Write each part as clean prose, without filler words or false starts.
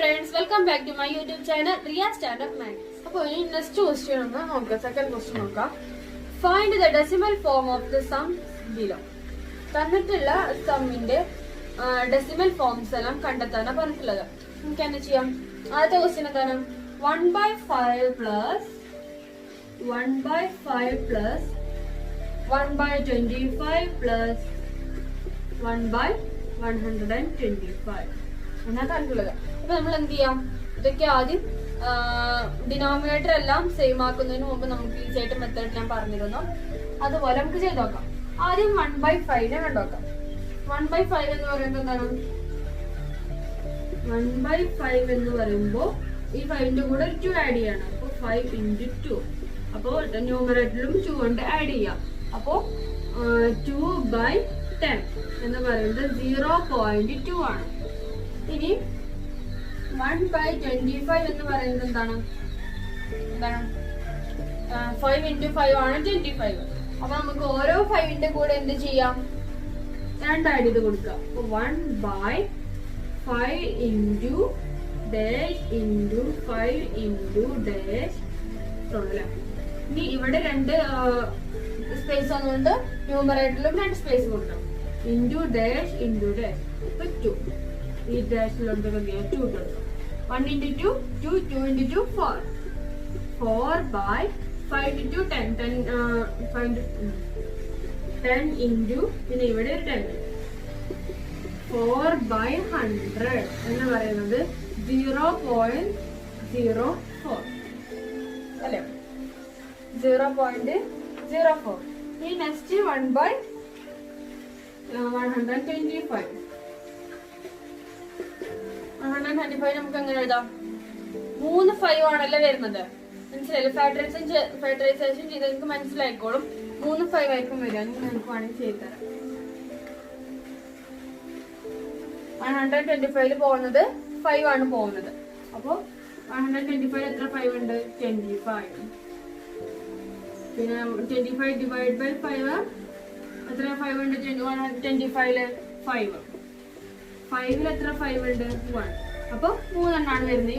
friends, welcome back to my YouTube channel Riya Stand Up Math. അപ്പോൾ ഇനി next question ഒന്ന് നോക്കാം. Second question നോക്കാം. Find the decimal form of the sum below. തന്നിട്ടുള്ള സമ്മിന്റെ decimal forms എല്ലാം കണ്ടെത്താനാണ് പറഞ്ഞിട്ടുള്ളത്. നമുക്ക് എന്താ ചെയ്യാം? ആദ്യത്തെ ക്വസ്റ്റ്യൻ എന്താണ്? 1/5 plus 1/25 plus 1/125 എന്നാ കണ്ടുള്ളത്. അപ്പൊ നമ്മൾ എന്ത് ചെയ്യാം? ഇതൊക്കെ ആദ്യം ഡിനോമിനേറ്റർ എല്ലാം സെയിം ആക്കുന്നതിന് മുമ്പ് നമുക്ക് ഈസി ആയിട്ട് മെത്തേഡ് ഞാൻ പറഞ്ഞിരുന്നു. അതുപോലെ നമുക്ക് ചെയ്ത് നോക്കാം. ആദ്യം 1/5 കണ്ടുനോക്കാം. 1/5 എന്ന് പറയുന്നത് എന്താണ്? 1/5 എന്ന് പറയുമ്പോ ഈ 5ന്റെ കൂടെ 2 ആഡ് ചെയ്യാണ്. അപ്പൊ 5 × 2. അപ്പോ ന്യൂമറേറ്ററിലും 2 കൊണ്ട് ആഡ് ചെയ്യാം. അപ്പോ 2/10 എന്ന് പറയുന്നത് 0.2 ആണ്. ഇനി 1/25 എന്ന് പറയുന്നത് എന്താണ്? 5 × 5 ആണ് 25. അപ്പൊ നമുക്ക് ഓരോ 5ന്റെ കൂടെ എന്ത് ചെയ്യാം? 2 ആഡ് ചെയ്ത് കൊടുക്കാം. അപ്പൊ 1/5 × dash × 5 × dash തൊഴില. ഇനി ഇവിടെ 2 സ്പേസ് വന്നുകൊണ്ട് ന്യൂമറേറ്ററിലും 2 സ്പേസ് കൊടുക്കണം. Into dash into dash. ഇപ്പൊ 2 ഈ ഡാഷിലോട്ട് 2 കൊടുക്കണം. 1 × 2 2 2 × 2 4 4/5 × 10 10 ഇൻറ്റു പിന്നെ ഇവിടെ 10 4/100 എന്ന് പറയുന്നത് 0.04 അല്ലേ? 0.04. ഈ നെക്സ്റ്റ് 1/125 നമുക്ക് എങ്ങനെ എഴുതാം? 3 5 ആണല്ലേ വരുന്നത്. മനസ്സിലായില്ലേ? ഫാക്ടറൈസേഷൻ ചെയ്ത് നിങ്ങൾക്ക് മനസ്സിലായിക്കോളും. 3 5 ആയിരിക്കും വരിക. നിങ്ങൾക്ക് വേണമെങ്കിൽ ചെയ്തു തരാം. 125 പോകുന്നത് 5 ആണ് പോകുന്നത്. അപ്പൊ 125 എത്ര 5 ഉണ്ട്? 25. പിന്നെ 25 ഡിവൈഡ് ബൈ 5 എത്ര 5 ഉണ്ട്? 125 5 5 എത്ര 5 ഉണ്ട്? 1. അപ്പൊ 3 എണ്ണാണ് വരുന്നത്.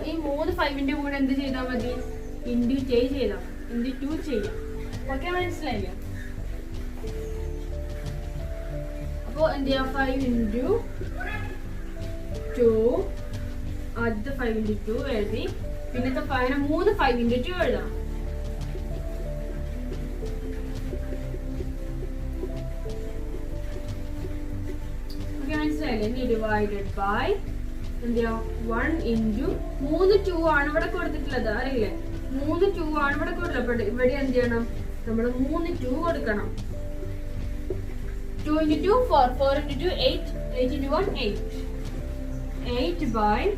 ഈ 3 5ന്റെ കൂടെ എന്ത് ചെയ്താൽ മതി? ഇൻറ്റു ചെയ്താൽ മതി. ഇൻറ്റു 2 ചെയ്യാം. ഓക്കെ, മനസ്സിലായില്ലേ? അപ്പൊ എന്ത് ചെയ്യാം? 5 × 2 ആദ്യത്തെ 5 × 2 എഴുതി. പിന്നത്തെ 3 5 × 2 എഴുതാം. മനസ്സിലായില്ലേ? ഇനി ഡിവൈഡഡ് ബൈ എന്താ 1 × 3 2 ആണ് ഇവിടെ കൊടുത്തിട്ടുള്ളത്. അറിയില്ലേ? 3 2 ആണ് ഇവിടെ കൊടുത്തിട്ടുള്ളത്. ഇവിടെ എന്ത് ചെയ്യണം? നമ്മൾ 3 2 കൊടുക്കണം. 2 × 2 4 4 × 2 8 8 × 1 8 8/.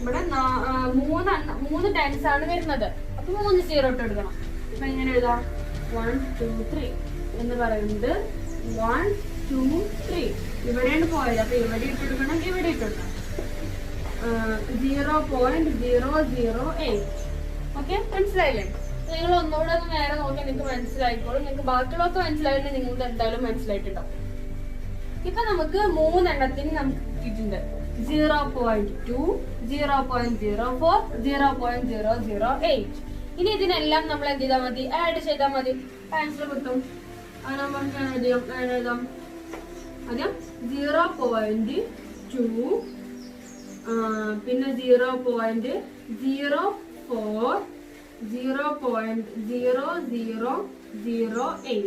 ഇവിടെ 3 ടൈംസ് ആണ് വരുന്നത്. അപ്പൊ 3 0 ഇട്ട് എടുക്കണം. അപ്പൊ എങ്ങനെ എഴുതാം? 1 2 3 എന്ന് പറയുന്നത് 1 2 3 ഇവിടെയാണ് പോയത്. അപ്പൊ ഇവിടെ ഇട്ടെടുക്കണം, ഇവിടെ ഇട്ടെടുക്കണം. 0.008. ഓക്കെ, മനസ്സിലായില്ലേ? നിങ്ങൾ ഒന്നുകൂടെ ഒന്ന് നേരെ നോക്കി നിങ്ങൾക്ക് മനസ്സിലായിക്കോളും. നിങ്ങൾക്ക് ബാക്കിയുള്ളതൊക്കെ മനസ്സിലായിട്ട് നിങ്ങൾക്ക് എന്തായാലും മനസ്സിലായിട്ടുണ്ടാവും. ഇപ്പൊ നമുക്ക് 3 എണ്ണത്തിന് നമുക്ക് കിട്ടിയിട്ടുണ്ട്. 0.2 0.04 0.008. ഇനി ഇതിനെല്ലാം നമ്മൾ എന്ത് ചെയ്താൽ മതി? ആഡ് ചെയ്താൽ മതി. ആൻസർ കിട്ടും. അത് നമുക്ക് എഴുതാം. ആദ്യം 0.2 പിന്നെ 0.04 0.0008.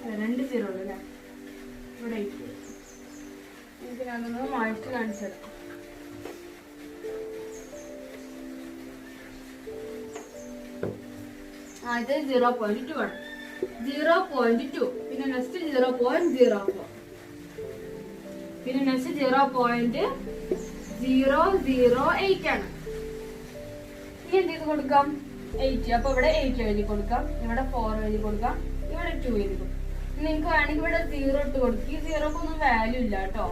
2 0 അല്ലേ? ഇവിടെ എനിക്ക് ഞാനൊന്ന് മാറ്റി കാണിച്ചു തരാം. ഇത് 0.2 ആണ്. 0.2 പിന്നെ നെക്സ്റ്റ് 0.04 പിന്നെ നെക്സ്റ്റ് 0.008 ആണ്. ഇനി എന്ത് ചെയ്ത് കൊടുക്കാം? 8. അപ്പൊ ഇവിടെ 8 എഴുതി കൊടുക്കാം. ഇവിടെ 4 എഴുതി കൊടുക്കാം. ഇവിടെ 2 എഴുതി കൊടുക്കാം. നിങ്ങൾക്ക് വേണമെങ്കിൽ ഇവിടെ 0 ഇട്ട് കൊടുക്കും. ഈ 0ക്ക് ഒന്നും വാല്യൂ ഇല്ല കേട്ടോ.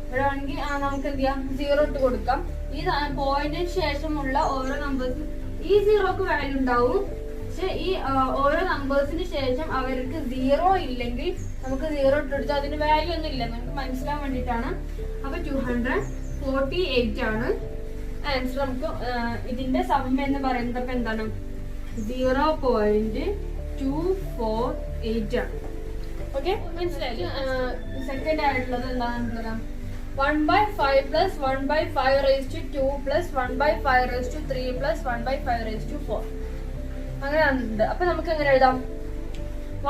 ഇവിടെ വേണമെങ്കിൽ നമുക്ക് എന്ത് ചെയ്യാം? 0 ഇട്ട് കൊടുക്കാം. ഈ പോയിന്റിന് ശേഷമുള്ള ഓരോ നമ്പേഴ്സും ഈ 0ക്ക് വാല്യൂ ഉണ്ടാവും. പക്ഷെ ഈ ഓരോ നമ്പേഴ്സിന് ശേഷം അവർക്ക് 0 ഇല്ലെങ്കിൽ നമുക്ക് 0 ഇട്ടെടുത്താൽ അതിന് വാല്യൂ ഒന്നും ഇല്ല. നമുക്ക് മനസ്സിലാൻ വേണ്ടിയിട്ടാണ്. അപ്പൊ 200 48 ആണ് ആൻസർ. നമുക്ക് ഇതിന്റെ സം എന്ന് പറയുന്നത് അപ്പൊ എന്താണ് 0.248 ആണ്. ഓക്കെ, മനസ്സിലായി. സെക്കൻഡ് ആയിട്ടുള്ളത് എന്താണെന്ന് 1/5 plus 1/5 raised to 2 plus 1/5 raised to 3 plus 1/5 raised to 4. അങ്ങനെ ഉണ്ട്. അപ്പൊ നമുക്ക് എങ്ങനെ എഴുതാം?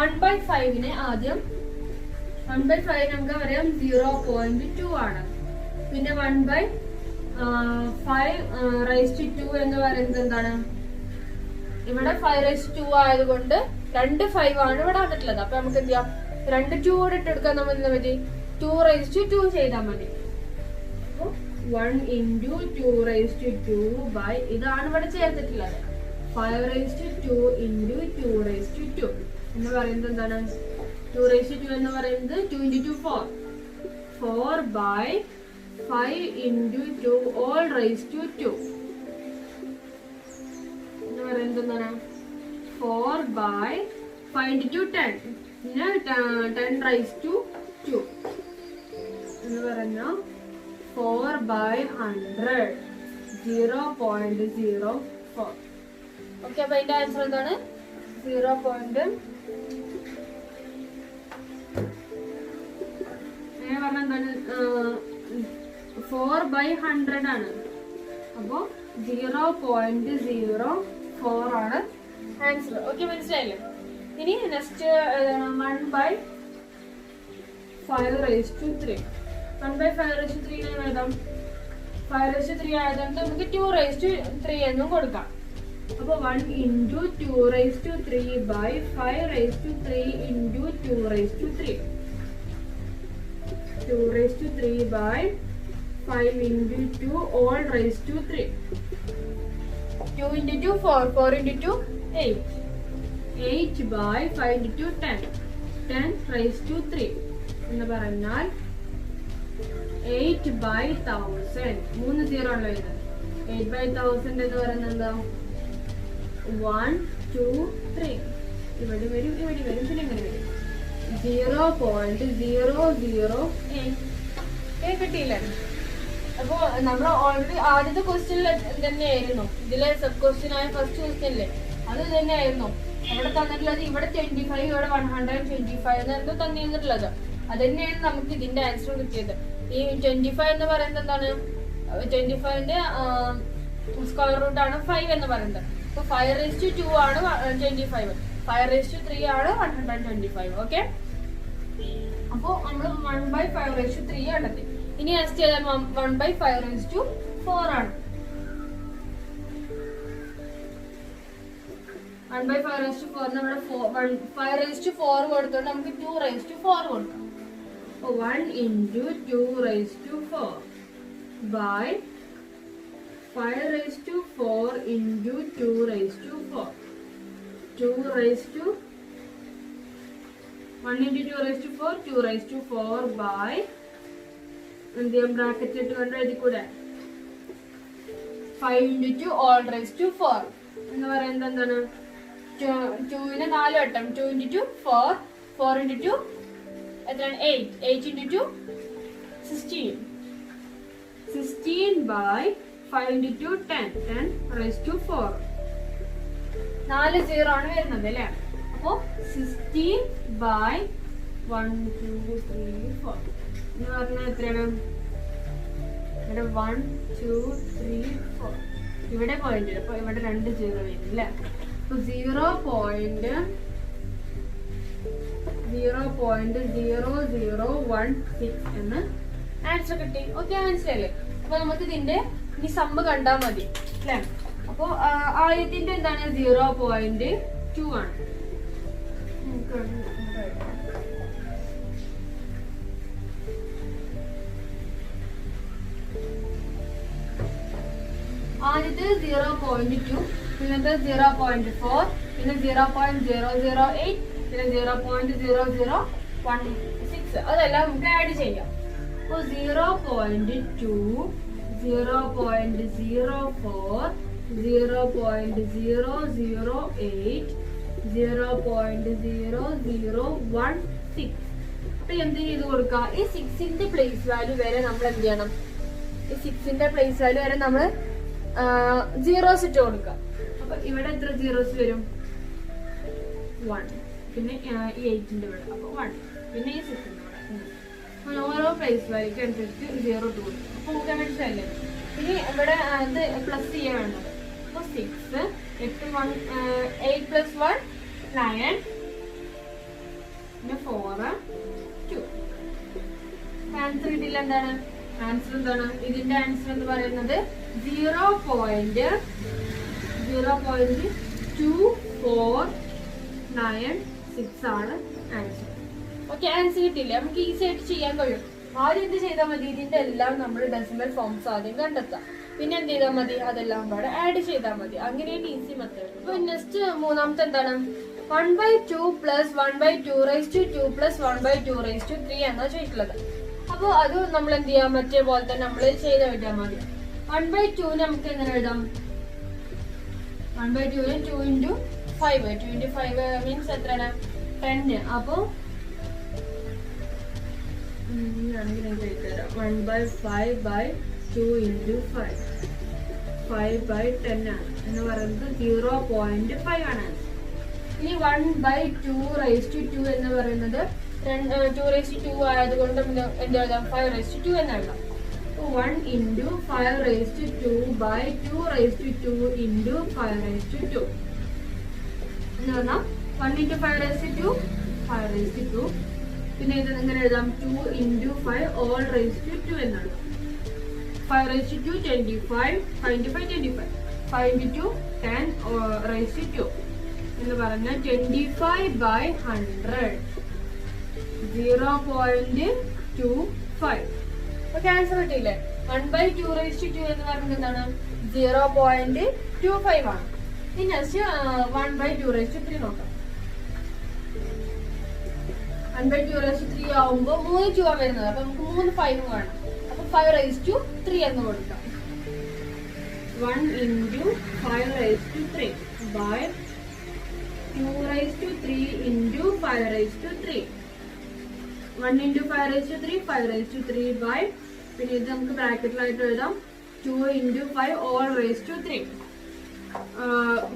1/5 ആദ്യം 1/5 നമുക്ക് പറയാം 0.2 ആണ്. പിന്നെ 1/5 raised to 2 എന്ന് പറയുന്നത് എന്താണ്? ഇവിടെ 5 raised to 2 ആയതുകൊണ്ട് 2 5 ആണ് ഇവിടെ വന്നിട്ടുള്ളത്. അപ്പൊ നമുക്ക് എന്ത് ചെയ്യാം? 2 2 കൂടെ ഇട്ടെടുക്കാൻ നമ്മൾ എന്താ പറ്റി? 2 raised to 2 ചെയ്താൽ മതി. അപ്പൊ 1 into 2 raised to 2 by ഇതാണ് ഇവിടെ ചേർത്തിട്ടുള്ളത്. 5 raised to 2 into 2 raised to 2 എന്ന് പറയുന്നത് എന്താണ്? 2 raised to 2 എന്ന് പറയുന്നത് 2 into 2 4. 4 by 5 into 2 all raised to 2 എന്ന് പറയുന്നത് എന്താണ്? 4 by 5 into 10 പിന്നെ 10 raised to 2 എന്ന് പറഞ്ഞാൽ 4 by 100 0.04. ഓക്കെ, അപ്പൊ അതിന്റെ ആൻസർ എന്താണ്? 0.4 by 100 ആണ്. അപ്പൊ 0.04 ആണ് ആൻസർ. ഓക്കെ, മനസ്സിലായില്ലേ? ഇനി next 1/5 raised to 3. 1/5 raised to 3 എഴുതാം. 5 raised to 3 ആയതുകൊണ്ട് നമുക്ക് 2 raised to 3 എന്നും കൊടുക്കാം. അപ്പൊ 1 into 2 raised to 3 by 5 raised to 3 into 2 raised to 3. 2 raised to 3 by 5 into 2 all raised to 3. 2 into 2 4. 4 into 2 8. 8 by 5 into 10. 10 raised to 3 എന്ന് പറഞ്ഞാൽ 8 by 1000. 3 0 ഉള്ള ഇത് 8 by 1000 എന്ന് പറയുന്നത് എന്താ? 1 2 3 ഇവിടെ വരും, ഇവിടെ വരും, പിന്നെ ഇങ്ങനെ വരും. 0.008 കിട്ടിയില്ലേ? അപ്പൊ നമ്മൾ ഓൾറെഡി ആദ്യത്തെ ക്വസ്റ്റ്യനിൽ തന്നെയായിരുന്നു. ഇതിലെ സബ് ക്വസ്റ്റ്യൻ ആയ ഫസ്റ്റ് ക്വസ്റ്റ്യനില്ലേ അത് തന്നെയായിരുന്നു. അവിടെ തന്നിട്ടുള്ളത് ഇവിടെ 25, ഇവിടെ 125 എന്തോ തന്നിരുന്നിട്ടുള്ളത്. അത് തന്നെയാണ് നമുക്ക് ഇതിന്റെ ആൻസർ കിട്ടിയത്. ഈ 25 എന്ന് പറയുന്നത് എന്താണ്? 25ന്റെ സ്ക്വയർ റൂട്ട് ആണ് 5 എന്ന് പറയുന്നത്. അപ്പൊ 5 raised to 2 ആണ് 25. 5 raised to 3 ആണ് 125. ഓക്കെ, അപ്പൊ നമ്മൾ 1/5 raised to 3 കണ്ടെത്തി. ഇനി നെക്സ്റ്റ് ചെയ്താൽ 1/5 raised to 4 ആണ്. 1/5 raised to 4 നമ്മുടെ 5 raised to 4 കൊടുത്തോണ്ട് നമുക്ക് 2 raised to 4 കൊടുക്കാം. 1 into 2 raised to 4 by 5 raised to 4 into 2 raised to 4. 2 raised to 1 into 2 raised to 4. 2 raised to 4 by എന്ത് ചെയ്യാം? ബ്രാക്കറ്റ് ഇട്ടുകൊണ്ട് എഴുതിക്കൂടെ? 5 into 2 all raised to 4 എന്ന് പറയുന്നത് എന്താണ്? 2ന് 4 വട്ടം. 2 into 2 4. 4 into 2 എത്രയാണ്? 8. 8 into 2 16. 16 by 5 into 2 10. 10 raised to 4. 4 0 ആണ് വരുന്നത് അല്ലേ? അപ്പോ 16 by 1 2 3 4 എന്ന് പറഞ്ഞാൽ എത്രയാണ്? ഇവിടെ 1 2 3 4 ഇവിടെ പോയിന്റ്. അപ്പൊ ഇവിടെ 2 0 വരും അല്ലേ? അപ്പൊ 0.0016 എന്ന് ആൻസർ കിട്ടി. ഓക്കെ, മനസ്സിലല്ലേ? അപ്പൊ നമുക്ക് ഇതിന്റെ ഈ സമ്മ് കണ്ടാ മതി അല്ലേ? അപ്പൊ ആദ്യത്തിന്റെ എന്താണ്? 0.2 ആണ്. ആദ്യത്തെ 0.2, പിന്നത്തെ 0.4, പിന്നെ 0.008, പിന്നെ 0.0016. അതെല്ലാം നമുക്ക് ആഡ് ചെയ്യാം. അപ്പോൾ 0.2, 0.04, 0.008, 0.0016. അപ്പൊ എന്ത് ചെയ്ത് കൊടുക്കാം? ഈ 6ന്റെ പ്ലേസ് വാല്യൂ വരെ നമ്മൾ എന്ത് ചെയ്യണം? ഈ 6ന്റെ പ്ലേസിൽ വരെ നമ്മൾ സീറോസ് ഇട്ട് കൊടുക്കാം. അപ്പൊ ഇവിടെ എത്ര സീറോസ് വരും? 1. പിന്നെ ഈ 8ന്റെ ഇവിടെ അപ്പൊ 1. പിന്നെ ഈ 6ന്റെ ഇവിടെ ഓരോ പ്ലേസ് വാല്യൂക്ക് അനുസരിച്ച് 0 ഇട്ട് കൊടുക്കും. അപ്പൊ നമുക്ക് മനസ്സിലായില്ലേ? ഇനി ഇവിടെ ഇത് പ്ലസ് ചെയ്യാൻ വേണ്ടത്. അപ്പൊ 6 8 + 1 9 പിന്നെ 4 2. ആൻസർ കിട്ടില്ല. എന്താണ് ആൻസർ? എന്താണ് ഇതിന്റെ ആൻസർ എന്ന് പറയുന്നത്? 0.2496 ആണ് ആൻസർ. ഓക്കെ, ആൻസർ കിട്ടില്ല. നമുക്ക് ഈസി ആയിട്ട് ചെയ്യാൻ കഴിയും. ആദ്യം എന്ത് ചെയ്താൽ മതി? ഇതിന്റെ എല്ലാം നമ്മൾ ഡെസിമൽ ഫോംസ് ആദ്യം കണ്ടെത്താം. പിന്നെ എന്ത് ചെയ്താൽ മതി? അതെല്ലാം പാടെ ആഡ് ചെയ്താൽ മതി. അങ്ങനെയാണ് ഈസി മെത്തേഡ്. അപ്പൊ നെക്സ്റ്റ് മൂന്നാമത്തെ എന്താണ്? 1/2 + 1/2² + 1/2³ എന്നാ ചോദിച്ചിട്ടുള്ളത്. അപ്പൊ അത് നമ്മൾ എന്ത് ചെയ്യാം? മറ്റേ പോലെ തന്നെ നമ്മൾ ചെയ്ത് എഴുതാൻ മതി. 1/2 നമുക്ക് എങ്ങനെ എഴുതാം? 1/2 2 × 5. 2 × 5 മീൻസ് എത്രയാണ്? 10. അപ്പൊ ഞാനെങ്കിൽ എഴുതിത്തരാം. 1/5/2 × 5 5/10 ആണ് എന്ന് പറയുന്നത് 0.5 ആണ്. ഇനി 1/2² എന്ന് പറയുന്നത് 2/2 ആയതുകൊണ്ട് എന്ത് എഴുതാം? 5/2 എന്ന് എഴുതാം. 1 × 5/2/2/2 × 5/2 എന്ന് പറഞ്ഞാൽ 1 × 5/2 5/2. പിന്നെ ഇത് എങ്ങനെ എഴുതാം? 2 × 5 all/2 എന്നാണ്. 5/2 25 5 × 5 25 5 × 2 10/2 എന്ന് പറഞ്ഞാൽ 25/100 0.25. ഓക്കെ, ആൻസർ കിട്ടിയില്ലേ? 1/2² എന്ന് പറയുന്നത് എന്താണ്? 0.25 ആണ്. ഇനി നെക്സ്റ്റ് 1/2³ നോക്കാം. 1/2³ ആവുമ്പോ 3 2 ആണ് വരുന്നത്. അപ്പൊ നമുക്ക് 3 5 വേണം. അപ്പൊ 5/3 എന്ന് കൊടുക്കാം. 1 × 5/3 by 2/3 × 5/3. 1 × 5/3 5/3 by പിന്നെ ഇത് നമുക്ക് ബ്രാക്കറ്റിലായിട്ട് എഴുതാം 2 × 5 all/3.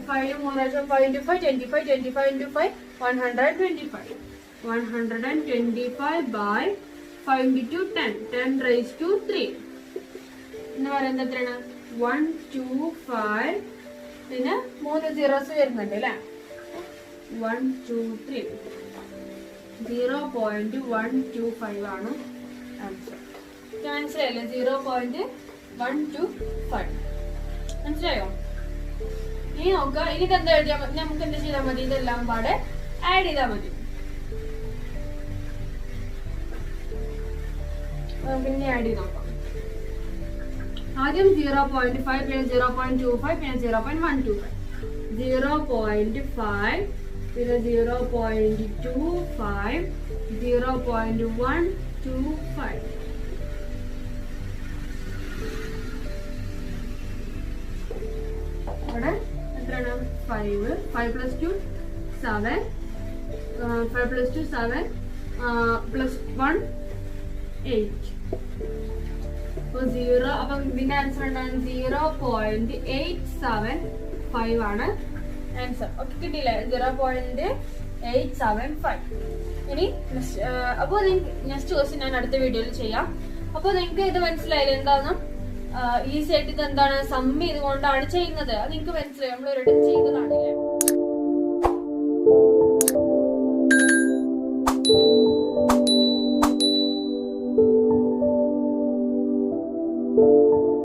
5 3 5 × 5 25 25 × 5 125 125 by 5 × 2 10 10/3 എന്ന് പറയുന്നത് എത്രയാണ്? 1 2 5 പിന്നെ 3 സീറോസ് വരുന്നുണ്ട് അല്ലേ? 1 2 3 0.125 ആണ് ആൻസർ. മനസ്സിലായല്ലേ? 0.125 മനസ്സിലായോ? ഇനി നോക്കാം. ഇനിക്ക് എന്താ എഴുതിയാൽ മതി? നമുക്ക് എന്താ ചെയ്താൽ മതി? ഇതെല്ലാം പാടെ ആഡ് ചെയ്താൽ മതി. പിന്നെ ആഡ് ചെയ്ത് നോക്കാം. ആദ്യം 0.5 പിന്നെ 0.25 പിന്നെ 0.125 0.5 പിന്നെ 0.25 0.125 ഇവിടെ എത്രയാണ്? 5 5 + 2 7 5 + 2 7 + 1 8. അപ്പൊ 0. അപ്പൊ ഇതിന്റെ ആൻസർ എന്താണ്? 0.875 ആണ് ആൻസർ. ഓക്കെ, കിട്ടിയില്ലേ? 0.875. ഇനി അപ്പൊ നെക്സ്റ്റ് ക്വസ്റ്റ്യൻ ഞാൻ അടുത്ത വീഡിയോയിൽ ചെയ്യാം. അപ്പൊ നിങ്ങൾക്ക് ഇത് മനസ്സിലായില്ലേ? എന്താണ് ഈസി ആയിട്ട് ഇത് എന്താണ് സം ചെയ്തുകൊണ്ടാണ് ചെയ്യുന്നത്? അത് നിങ്ങൾക്ക് മനസ്സിലായി. നമ്മൾ ഒരിടത്ത് ചെയ്തതാണല്ലേ?